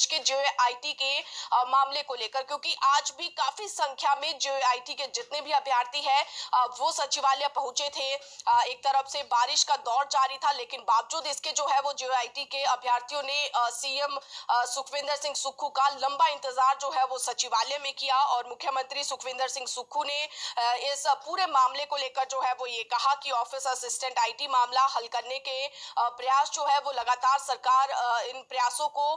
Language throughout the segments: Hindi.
के जेआईटी के मामले को लेकर, क्योंकि आज भी काफी संख्या में जेआईटी के जितने भी अभ्यर्थी हैं वो सचिवालय पहुंचे थे। एक तरफ से बारिश का दौर जारी था, लेकिन बावजूद इसके जो है वो जेआईटी के अभ्यर्थियों ने सीएम सुखविंदर सिंह सुक्खू का लंबा इंतजार जो है वो सचिवालय में किया और मुख्यमंत्री सुखविंदर सिंह सुक्खू ने इस पूरे मामले को लेकर जो है वो ये कहा कि ऑफिस असिस्टेंट आईटी मामला हल करने के प्रयास जो है वो लगातार सरकार इन प्रयासों को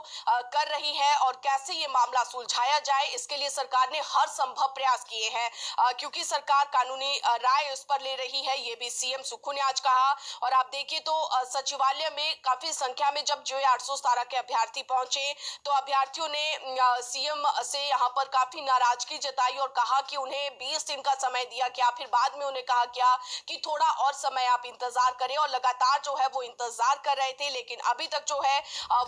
कर रही है और कैसे ये मामला सुलझाया जाए इसके लिए सरकार ने हर संभव प्रयास किए हैं, क्योंकि सरकार कानूनी राय उस पर ले रही है। ये भी सीएम सुक्खू ने आज कहा। और आप देखिए तो सचिवालय में काफी संख्या में जब जो 817 के अभ्यर्थी पहुंचे तो अभ्यर्थियों ने सीएम से यहाँ पर काफी नाराजगी जताई और कहा कि उन्हें 20 दिन का समय दिया गया। फिर बाद में उन्हें कहा गया कि थोड़ा और समय आप इंतजार करें, और लगातार जो है वो इंतजार कर रहे थे, लेकिन अभी तक जो है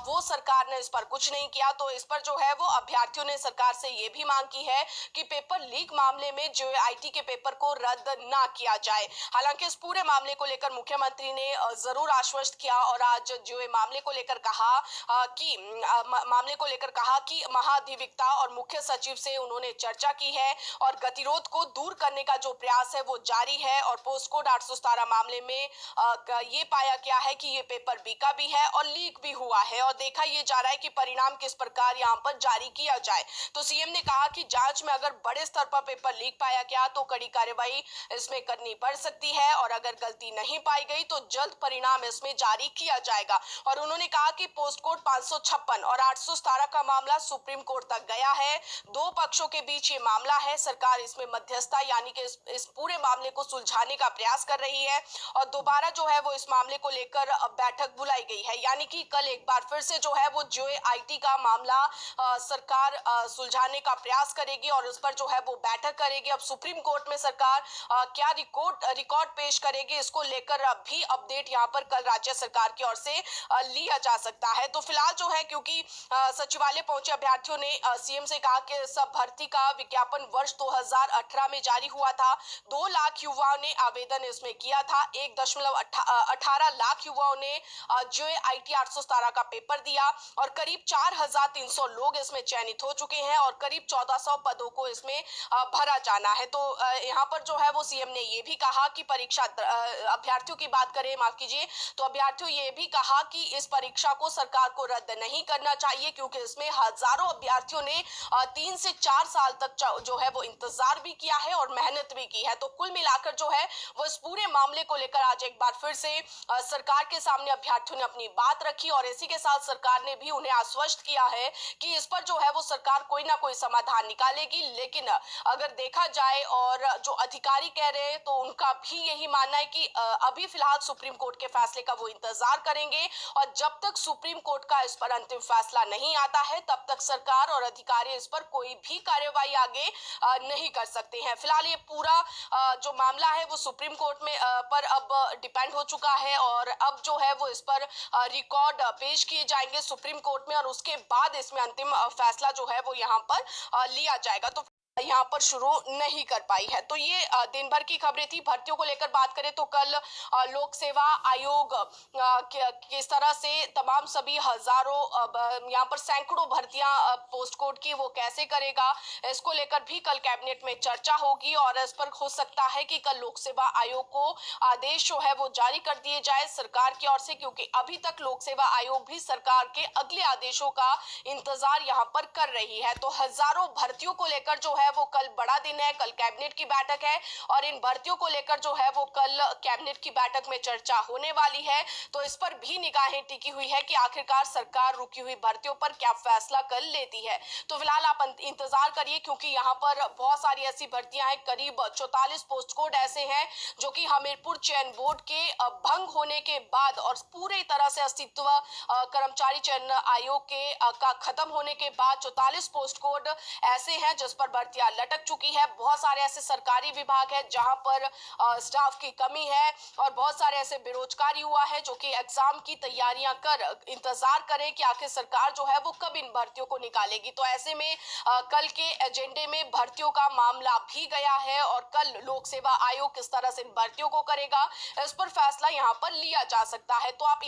वो सरकार ने इस पर कुछ नहीं किया। तो इस पर जो है वो अभ्यर्थियों ने सरकार से ये भी मांग की है कि पेपर लीक मामले में जेआईटी के पेपर को रद्द ना किया जाए। हालांकि इस पूरे मामले को लेकर मुख्यमंत्री ने जरूर आश्वस्त किया और आज जो मामले को लेकर कहा कि महाधिवक्ता और मुख्य सचिव से उन्होंने चर्चा की है और गतिरोध को दूर करने का जो प्रयास है वो जारी है। और पोस्ट कोड 817 मामले में ये पाया गया है कि ये पेपर बिका भी है और लीक भी हुआ है और देखा ये जा रहा है कि परिणाम किस प्रकार यहाँ पर जारी किया जाए। तो सीएम ने कहा कि जांच में अगर बड़े स्तर पर पेपर लीक पाया गया तो कड़ी कार्रवाई इसमें करनी पड़ सकती है और अगर गलती नहीं पाई गई तो जल्द परिणाम इसमें जारी किया जाएगा। और उन्होंने कहा कि पोस्ट कोड 556 और 817 का मामला सुप्रीम कोर्ट तक गया है। दो पक्षों के बीच ये मामला है, सरकार इसमें मध्यस्थता यानी कि इस पूरे मामले को सुलझाने का प्रयास कर रही है और दोबारा जो है वो इस मामले को लेकर बैठक बुलाई गई है। यानी कि कल एक बार फिर से जो है वो जेआईटी का मामला सरकार सुलझाने का प्रयास करेगी और उस पर जो है वो बैठक करेगी। अब सुप्रीम कोर्ट में सरकार क्या रिकॉर्ड पेश करेगी इसको लेकर भी अपडेट यहाँ पर कल राज्य सरकार की ओर से लिया जा सकता है। तो फिलहाल जो है क्योंकि सचिवालय पहुंचे अभ्यर्थियों ने सीएम से कहा कि सब भर्ती का विज्ञापन वर्ष 2018 में जारी हुआ था। 2 लाख युवाओं ने आवेदन इसमें किया था। 1.18 लाख युवाओं ने जेआईटी 817 का पेपर दिया और करीब 4,300 लोग इसमें चयनित हो चुके हैं और करीब 1400 पदों को इसमें भरा जाना है। तो यहाँ पर जो है वो सीएम ने ये भी कहा कि परीक्षा अभ्यर्थियों की बात करें, माफ कीजिए, तो अभ्यर्थियों ये भी कहा कि इस परीक्षा को सरकार को रद्द नहीं करना चाहिए, क्योंकि इसमें हजारों अभ्यर्थियों ने 3 से 4 साल तक जो है वो इंतजार भी किया है और मेहनत भी की है। तो कुल मिलाकर जो है वो इस पूरे मामले को लेकर आज एक बार फिर से सरकार के सामने अभ्यर्थियों ने अपनी बात रखी और इसी के साथ सरकार ने भी उन्हें आश्वस्त किया है कि इस पर जो है वो सरकार कोई ना कोई समाधान निकालेगी। लेकिन अगर देखा जाए और जो अधिकारी कह रहे हैं तो उनका भी यही मानना है कि अभी फिलहाल सुप्रीम कोर्ट के फैसले का वो इंतजार करेंगे और जब तक सुप्रीम कोर्ट का इस पर अंतिम फैसला नहीं आता है तब तक सरकार और अधिकारी इस पर कोई भी कार्यवाही आगे नहीं कर सकते हैं। फिलहाल ये पूरा जो मामला है वो सुप्रीम कोर्ट में पर अब डिपेंड हो चुका है और अब जो है वो इस पर रिकॉर्ड पेश किए जाएंगे सुप्रीम कोर्ट में और उसके बाद इसमें अंतिम फैसला जो है वो यहाँ पर लिया जाएगा। तो यहाँ पर शुरू नहीं कर पाई है। तो ये दिन भर की खबरें थी। भर्तियों को लेकर बात करें तो कल लोक सेवा आयोग किस तरह से तमाम सभी हजारों यहाँ पर सैकड़ों भर्तियां पोस्ट कोड की वो कैसे करेगा, इसको लेकर भी कल कैबिनेट में चर्चा होगी और इस पर हो सकता है कि कल लोक सेवा आयोग को आदेश जो है वो जारी कर दिए जाए सरकार की ओर से, क्योंकि अभी तक लोक सेवा आयोग भी सरकार के अगले आदेशों का इंतजार यहाँ पर कर रही है। तो हजारों भर्तियों को लेकर जो है वो कल बड़ा दिन है, कल कैबिनेट की बैठक है और इन भर्तियों को लेकर जो है वो कल कैबिनेट की बैठक में चर्चा होने वाली है। तो इस पर भी निगाहें टिकी हुई है कि आखिरकार सरकार रुकी हुई भर्तियों पर क्या फैसला कल लेती है। तो फिलहाल आप इंतजार करिए, क्योंकि यहाँ पर बहुत सारी ऐसी भर्तियां हैं, करीब 44 पोस्ट कोड ऐसे हैं जो कि हमीरपुर चयन बोर्ड के भंग होने के बाद और पूरी तरह से अस्तित्व कर्मचारी चयन आयोग के का खत्म होने के बाद 44 पोस्ट कोड ऐसे हैं जिस पर भर्तियां लटक चुकी है। बहुत सारे ऐसे सरकारी विभाग है जहां पर स्टाफ की कमी है और बहुत सारे ऐसे बेरोजगार युवा है जो कि एग्जाम की तैयारियां कर इंतजार करें कि आखिर सरकार जो है वो कब इन भर्तियों को निकालेगी। तो ऐसे में कल के एजेंडे में भर्तियों का मामला भी गया है और कल लोक सेवा आयोग किस तरह से इन भर्तियों को करेगा इस पर फैसला यहाँ पर लिया जा सकता है। तो आप